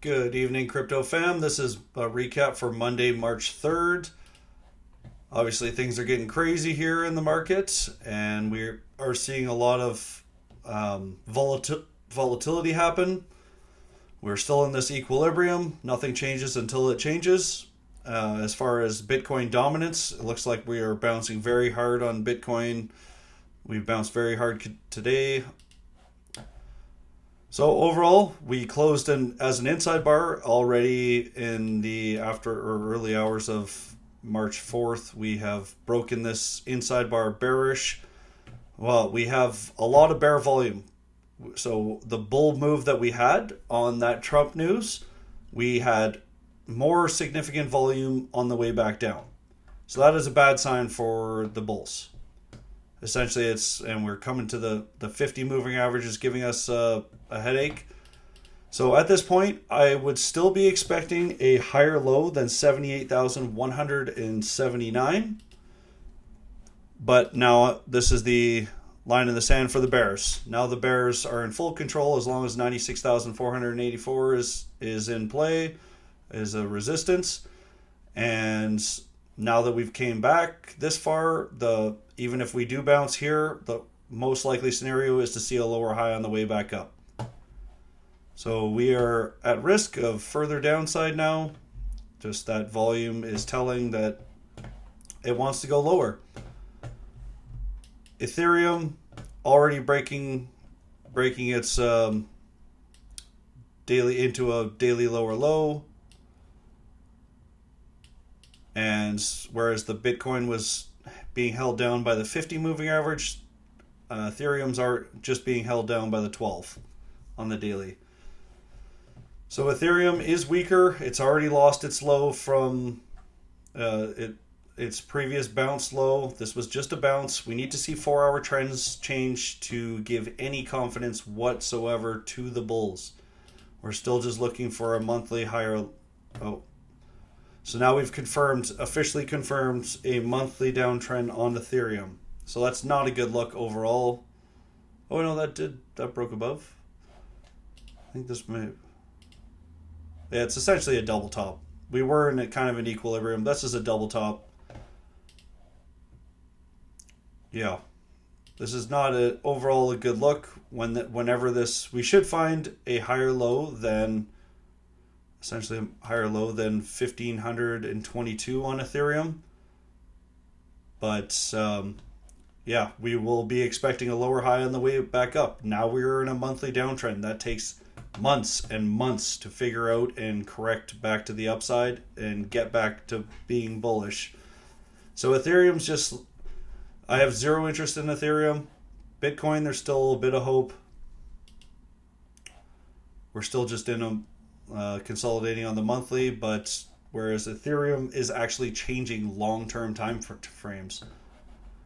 Good evening, crypto fam. This is a recap for Monday, March 3rd. Obviously, things are getting crazy here in the market, and we are seeing a lot of volatility happen. We're still in this equilibrium. Nothing changes until it changes. As far as Bitcoin dominance, it looks like we are bouncing very hard on Bitcoin. We've bounced very hard today. So overall, we closed as an inside bar already in the after or early hours of March 4th. We have broken this inside bar bearish. Well, we have a lot of bear volume. So the bull move that we had on that Trump news, we had more significant volume on the way back down. So that is a bad sign for the bulls. Essentially, and we're coming to the 50 moving average is giving us a headache. So at this point, I would still be expecting a higher low than 78,179. But now this is the line in the sand for the bears. Now the bears are in full control as long as 96,484 is in play, is a resistance. And now that we've came back this far, even if we do bounce here, the most likely scenario is to see a lower high on the way back up. So we are at risk of further downside now. Just that volume is telling that it wants to go lower. Ethereum already breaking its daily into a daily lower low. And whereas the Bitcoin was being held down by the 50 moving average, Ethereum's are just being held down by the 12 on the daily. So Ethereum is weaker. It's already lost its low from its previous bounce low. This was just a bounce. We need to see 4-hour trends change to give any confidence whatsoever to the bulls. We're still just looking for a monthly higher. So now we've officially confirmed a monthly downtrend on Ethereum. So that's not a good look overall. Oh no, that broke above. I think this may. Yeah, it's essentially a double top. We were in kind of an equilibrium. This is a double top. Yeah, this is not overall a good look. Whenever we should find a higher low than. Essentially a higher low than 1,522 on Ethereum. But yeah, we will be expecting a lower high on the way back up. Now we're in a monthly downtrend. That takes months and months to figure out and correct back to the upside and get back to being bullish. So Ethereum's just, I have zero interest in Ethereum. Bitcoin, there's still a bit of hope. We're still just in a consolidating on the monthly, but whereas Ethereum is actually changing long-term time frames.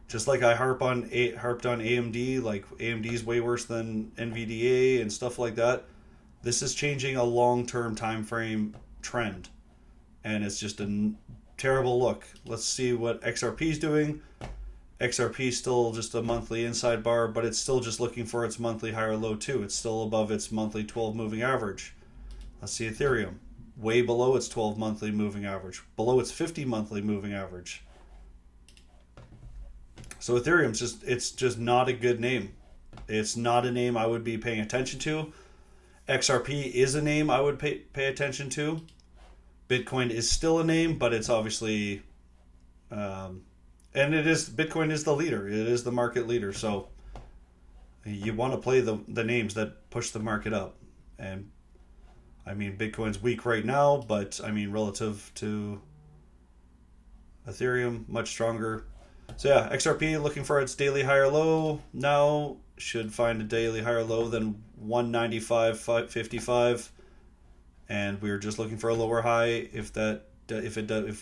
Just like I harped on AMD, like AMD is way worse than NVDA and stuff like that. This is changing a long-term time frame trend, and it's just a terrible look. Let's see what XRP is doing. XRP is still just a monthly inside bar, but it's still just looking for its monthly higher low too. It's still above its monthly 12 moving average. Let's see Ethereum, way below its 12 monthly moving average, below its 50 monthly moving average. So Ethereum's it's just not a good name. It's not a name I would be paying attention to. XRP is a name I would pay attention to. Bitcoin is still a name, but it's obviously, and Bitcoin is the leader. It is the market leader. So you want to play the names that push the market up. And I mean, Bitcoin's weak right now, but I mean, relative to Ethereum, much stronger. So yeah, XRP looking for its daily higher low now. Should find a daily higher low than 195.55, and we're just looking for a lower high if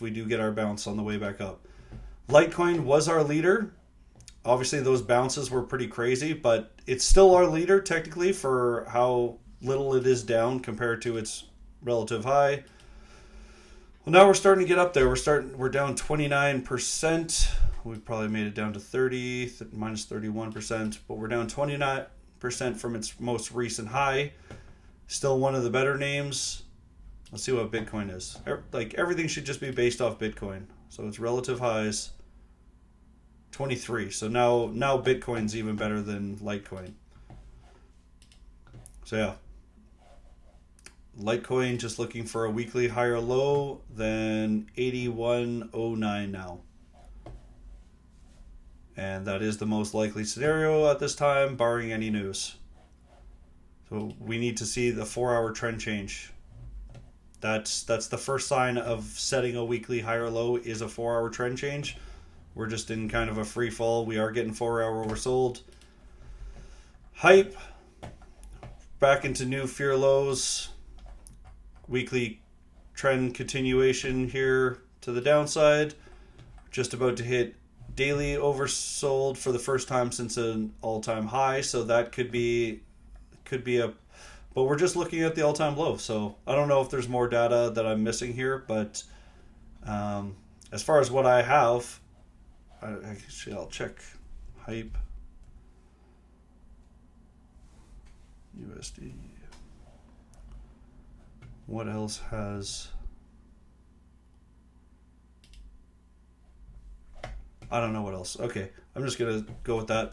we do get our bounce on the way back up. Litecoin was our leader. Obviously, those bounces were pretty crazy, but it's still our leader technically for how little it is down compared to its relative high. Well, now we're starting to get up there. We're down 29%. We've probably made it down to 30, minus 31%, but we're down 29% from its most recent high. Still one of the better names. Let's see what Bitcoin is. Like everything should just be based off Bitcoin. So it's relative highs 23. So now Bitcoin's even better than Litecoin. So yeah. Litecoin just looking for a weekly higher low than 81.09 now. And that is the most likely scenario at this time, barring any news. So we need to see the 4-hour trend change. That's the first sign of setting a weekly higher low is a 4-hour trend change. We're just in kind of a free fall. We are getting 4-hour oversold. Hype. Back into new fear lows. Weekly trend continuation here to the downside. Just about to hit daily oversold for the first time since an all-time high. So that could be a, but we're just looking at the all-time low. So I don't know if there's more data that I'm missing here, but as far as what I have, actually I'll check hype USD. What else has? I don't know what else. Okay, I'm just gonna go with that.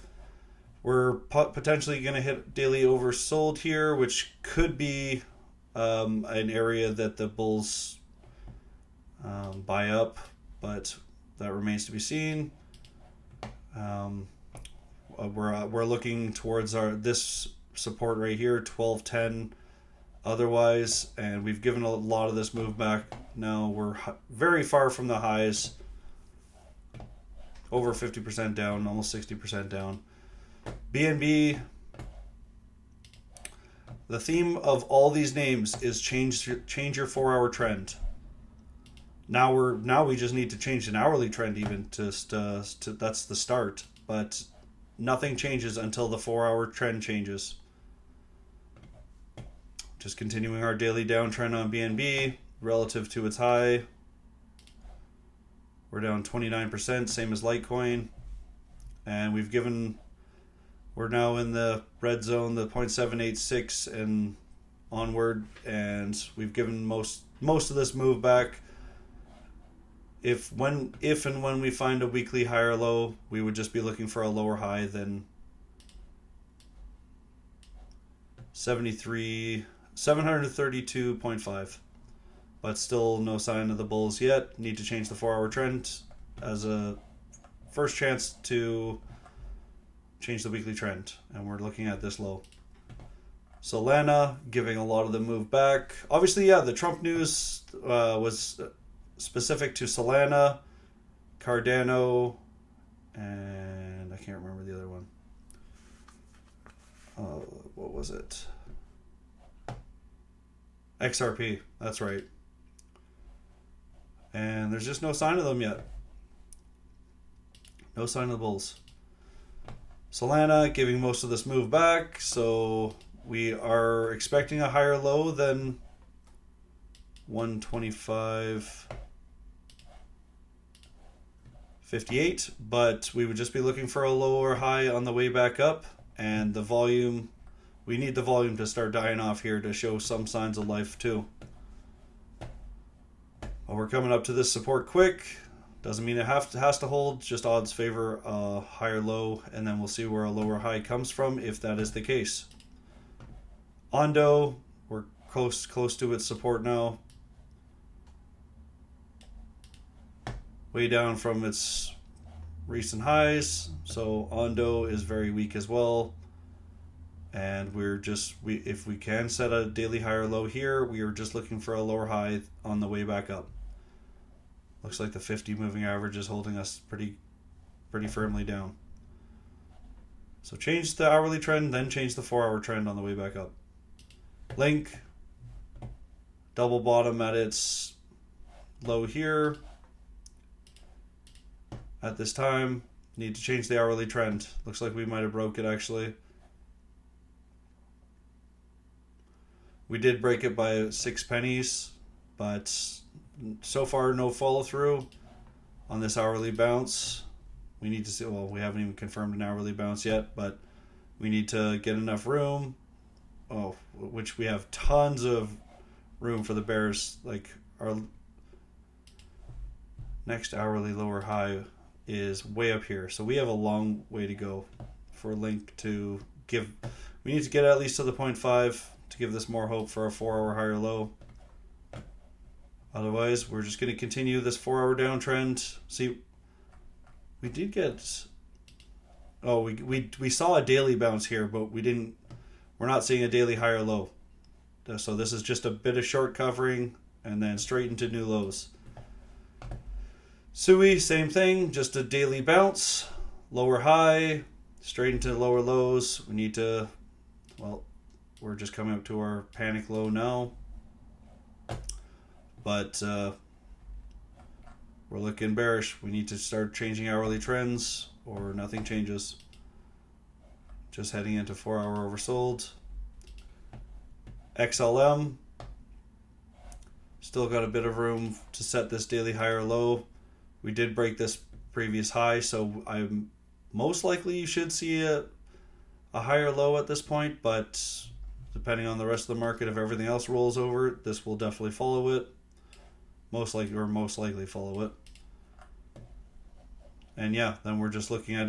We're potentially gonna hit daily oversold here, which could be an area that the bulls buy up, but that remains to be seen. We're looking towards this support right here, 1210. Otherwise, and we've given a lot of this move back. Now we're very far from the highs. Over 50% down, almost 60% down. BNB. The theme of all these names is change your 4-hour trend. Now we just need to change an hourly trend even to that's the start, but nothing changes until the 4-hour trend changes. Just continuing our daily downtrend on BNB relative to its high. We're down 29%, same as Litecoin. And we're now in the red zone, the 0.786 and onward. And we've given most of this move back. If and when we find a weekly higher low, we would just be looking for a lower high than 732.5, but still no sign of the bulls yet. Need to change the 4-hour trend as a first chance to change the weekly trend, and we're looking at this low. Solana giving a lot of the move back. Obviously, yeah, the Trump news was specific to Solana, Cardano, and I can't remember the other one. What was it? XRP, that's right. And there's just no sign of them yet. No sign of the bulls. Solana giving most of this move back, so we are expecting a higher low than 125.58, but we would just be looking for a lower high on the way back up, and the volume, we need the volume to start dying off here to show some signs of life too. Well, we're coming up to this support quick. Doesn't mean it has to hold, just odds favor a higher low, and then we'll see where a lower high comes from if that is the case. Ondo, we're close to its support now. Way down from its recent highs, so Ondo is very weak as well. And if we can set a daily higher low here, we are just looking for a lower high on the way back up. Looks like the 50 moving average is holding us pretty firmly down. So change the hourly trend, then change the 4-hour trend on the way back up. Link, double bottom at its low here. At this time, need to change the hourly trend. Looks like we might have broke it actually. We did break it by 6 pennies, but so far no follow through on this hourly bounce. We need to see, well, we haven't even confirmed an hourly bounce yet, but we need to get enough room, which we have tons of room for the bears. Like our next hourly lower high is way up here, so we have a long way to go for Link to give. We need to get at least to the 0.5 to give this more hope for a 4-hour higher low. Otherwise, we're just going to continue this 4-hour downtrend. See, we did get. Oh, we saw a daily bounce here, but we didn't. We're not seeing a daily higher low. So this is just a bit of short covering and then straight into new lows. Sui, same thing, just a daily bounce, lower high, straight into lower lows. We need to, well, we're just coming up to our panic low now. But we're looking bearish. We need to start changing hourly trends or nothing changes. Just heading into 4-hour oversold. XLM, still got a bit of room to set this daily higher low. We did break this previous high, so I'm most likely you should see a higher low at this point, but depending on the rest of the market, if everything else rolls over, this will definitely follow it. Most likely follow it. And yeah, then we're just looking at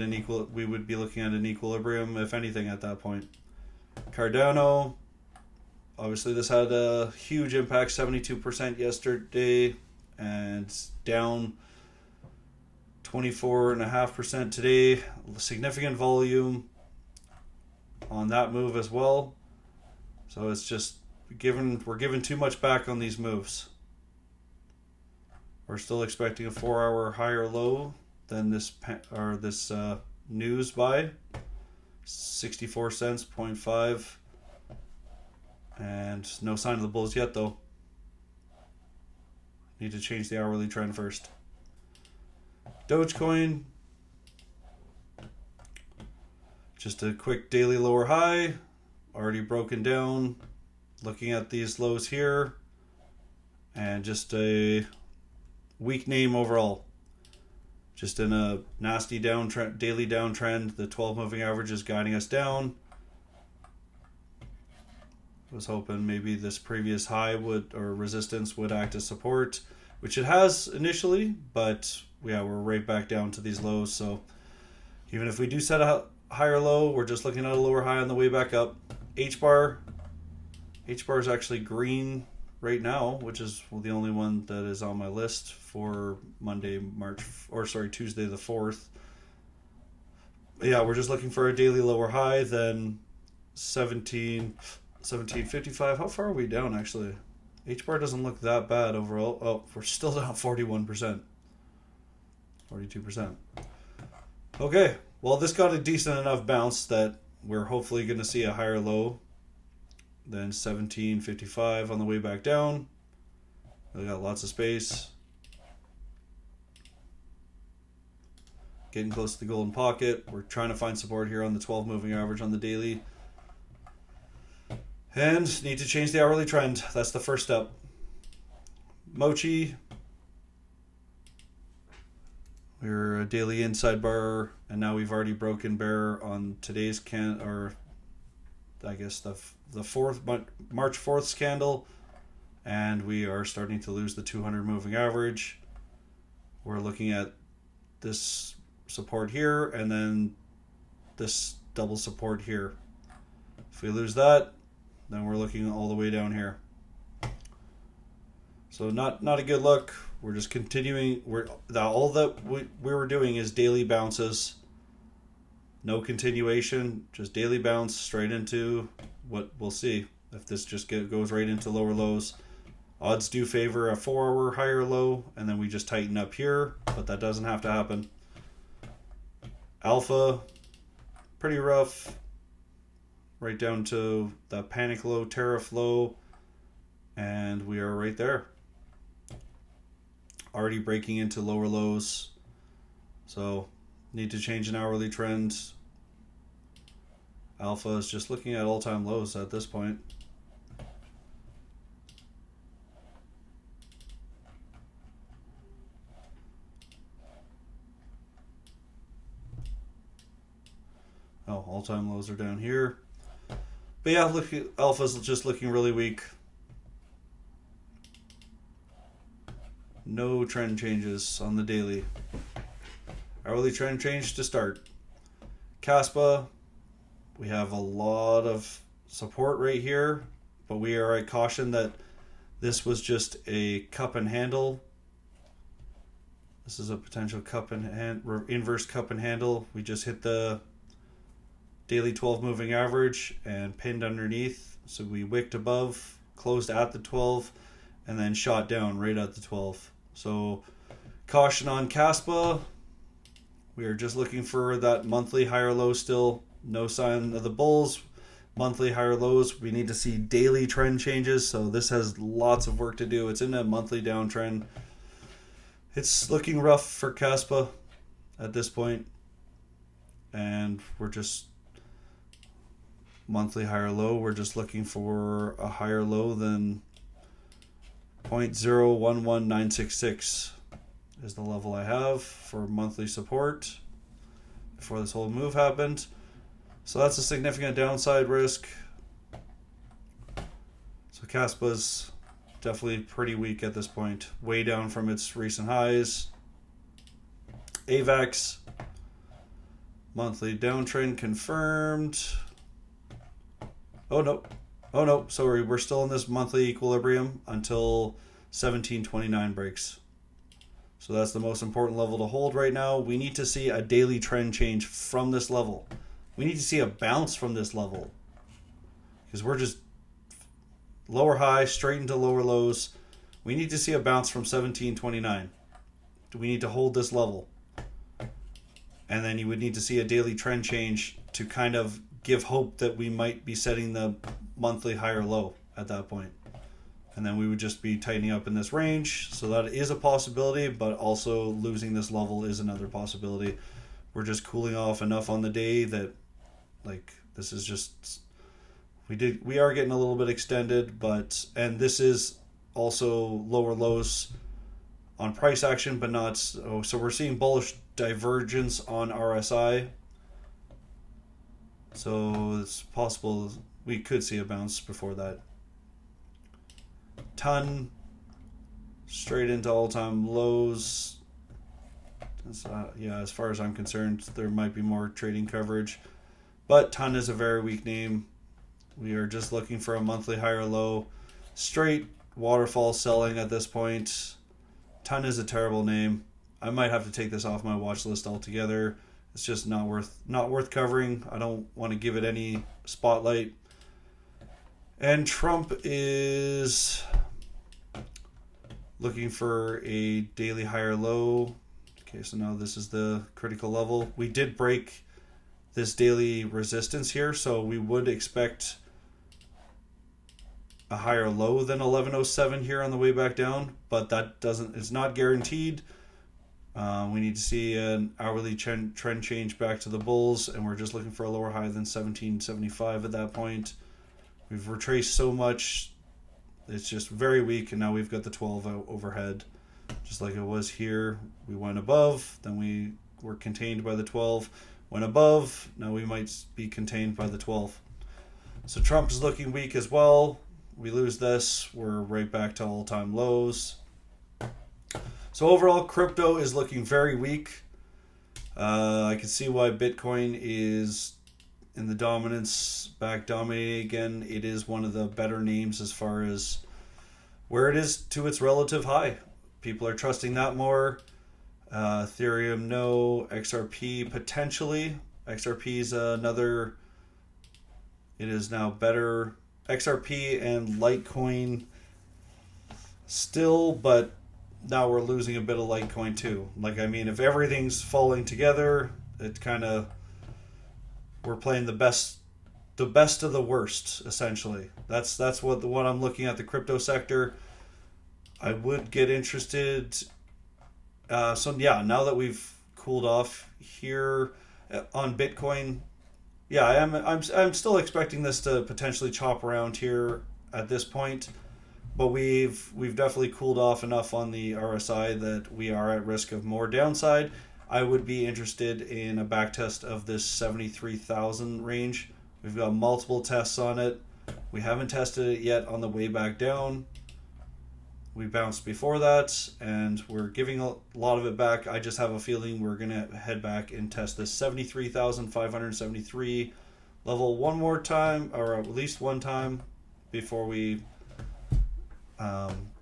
we would be looking at an equilibrium, if anything, at that point. Cardano, obviously this had a huge impact, 72% yesterday, and down 24.5% today. Significant volume on that move as well. So it's just we're giving too much back on these moves. We're still expecting a 4-hour higher low than this news buy, 64 cents, 0.5, and no sign of the bulls yet though. Need to change the hourly trend first. Dogecoin, just a quick daily lower high, already broken down. Looking at these lows here, and just a weak name overall. Just in a nasty downtrend, daily downtrend. The 12 moving average is guiding us down. Was hoping maybe this previous high or resistance would act as support, which it has initially, but yeah, we're right back down to these lows. So even if we do set a higher low, we're just looking at a lower high on the way back up. Hbar is actually green right now, which is the only one that is on my list for Tuesday the 4th. Yeah, we're just looking for a daily lower high, then 1755. How far are we down actually? Hbar doesn't look that bad overall. Oh, we're still down 41%. 42%. Okay, well this got a decent enough bounce that we're hopefully going to see a higher low than 1755 on the way back down. We got lots of space. Getting close to the golden pocket. We're trying to find support here on the 12 moving average on the daily. And need to change the hourly trend. That's the first step. Mochi. We're a daily inside bar, and now we've already broken bear on today's the March 4th candle, and we are starting to lose the 200 moving average. We're looking at this support here, and then this double support here. If we lose that, then we're looking all the way down here. So not a good look. We're just continuing. All that we were doing is daily bounces. No continuation, just daily bounce straight into what we'll see. If this just goes right into lower lows. Odds do favor a 4-hour higher low, and then we just tighten up here, but that doesn't have to happen. Alpha, pretty rough. Right down to the panic low, tariff low, and we are right there. Already breaking into lower lows, so need to change an hourly trend. Alpha is just looking at all-time lows at this point. Oh, all-time lows are down here. But yeah, look, Alpha's just looking really weak. No trend changes on the daily. Hourly trend change to start. Kaspa, we have a lot of support right here, but we are at caution that this was just a cup and handle. This is a potential inverse cup and handle. We just hit the daily 12 moving average and pinned underneath. So we wicked above, closed at the 12, and then shot down right at the 12. So caution on Kaspa. We are just looking for that monthly higher low still. No sign of the bulls. Monthly higher lows. We need to see daily trend changes. So this has lots of work to do. It's in a monthly downtrend. It's looking rough for Kaspa at this point. And we're just monthly higher low. We're just looking for a higher low than 0.011966 is the level I have for monthly support before this whole move happened. So that's a significant downside risk. So Kaspa's definitely pretty weak at this point, way down from its recent highs. AVAX, monthly downtrend confirmed. Oh no, sorry, we're still in this monthly equilibrium until 1729 breaks. So that's the most important level to hold right now. We need to see a daily trend change from this level. We need to see a bounce from this level, because we're just lower high straight into lower lows. We need to see a bounce from 1729. We need to hold this level. And then you would need to see a daily trend change to kind of give hope that we might be setting the monthly higher low at that point. And then we would just be tightening up in this range. So that is a possibility, but also losing this level is another possibility. We're just cooling off enough on the day that, like, this is just, we are getting a little bit extended, and this is also lower lows on price action, but not, so we're seeing bullish divergence on RSI. So it's possible we could see a bounce before that. Ton straight into all-time lows. Yeah, as far as I'm concerned, there might be more trading coverage, but ton is a very weak name. We are just looking for a monthly higher low. Straight waterfall selling at this point. Ton is a terrible name. I might have to take this off my watch list altogether. It's just not worth covering. I don't want to give it any spotlight. And Trump is looking for a daily higher low. Okay, so now this is the critical level. We did break this daily resistance here, so we would expect a higher low than 1107 here on the way back down, but it's not guaranteed. We need to see an hourly trend change back to the bulls, and we're just looking for a lower high than 1775 at that point. We've retraced so much, it's just very weak, and now we've got the 12 out overhead. Just like it was here, we went above, then we were contained by the 12, went above, now we might be contained by the 12. So Trump is looking weak as well. We lose this, we're right back to all-time lows. So overall, crypto is looking very weak. I can see why Bitcoin is in the dominance, back dominating again. It is one of the better names as far as where it is to its relative high. People are trusting that more. Ethereum, no. XRP, potentially. XRP is another. It is now better. XRP and Litecoin still, but now we're losing a bit of Litecoin too. Like, I mean, if everything's falling together, it kind of, we're playing the best of the worst, essentially. That's what I'm looking at the crypto sector. I would get interested. So yeah, now that we've cooled off here on Bitcoin, yeah, I'm still expecting this to potentially chop around here at this point, but we've definitely cooled off enough on the RSI that we are at risk of more downside. I would be interested in a backtest of this 73,000 range. We've got multiple tests on it. We haven't tested it yet on the way back down. we bounced before that, and we're giving a lot of it back. I just have a feeling we're going to head back and test this 73,573 level one more time, or at least one time, before we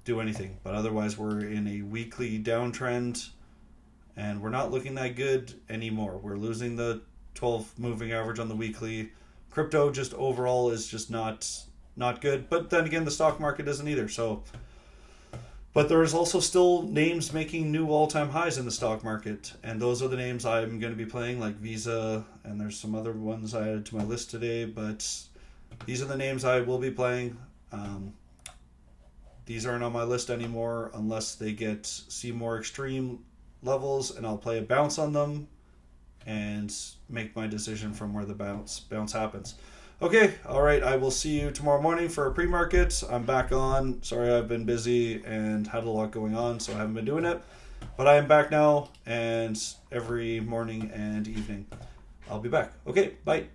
do anything. But otherwise, we're in a weekly downtrend, and we're not looking that good anymore. We're losing the 12 moving average on the weekly. Crypto just overall is just not good. But then again, the stock market isn't either. So, but there is also still names making new all-time highs in the stock market, and those are the names I'm going to be playing, like Visa, and there's some other ones I added to my list today. But these are the names I will be playing. These aren't on my list anymore unless they see more extreme levels, and I'll play a bounce on them and make my decision from where the bounce happens. Okay, all right, I will see you tomorrow morning for a pre-market. I'm back on. Sorry, I've been busy and had a lot going on, so I haven't been doing it. But I am back now, and every morning and evening I'll be back. Okay, bye.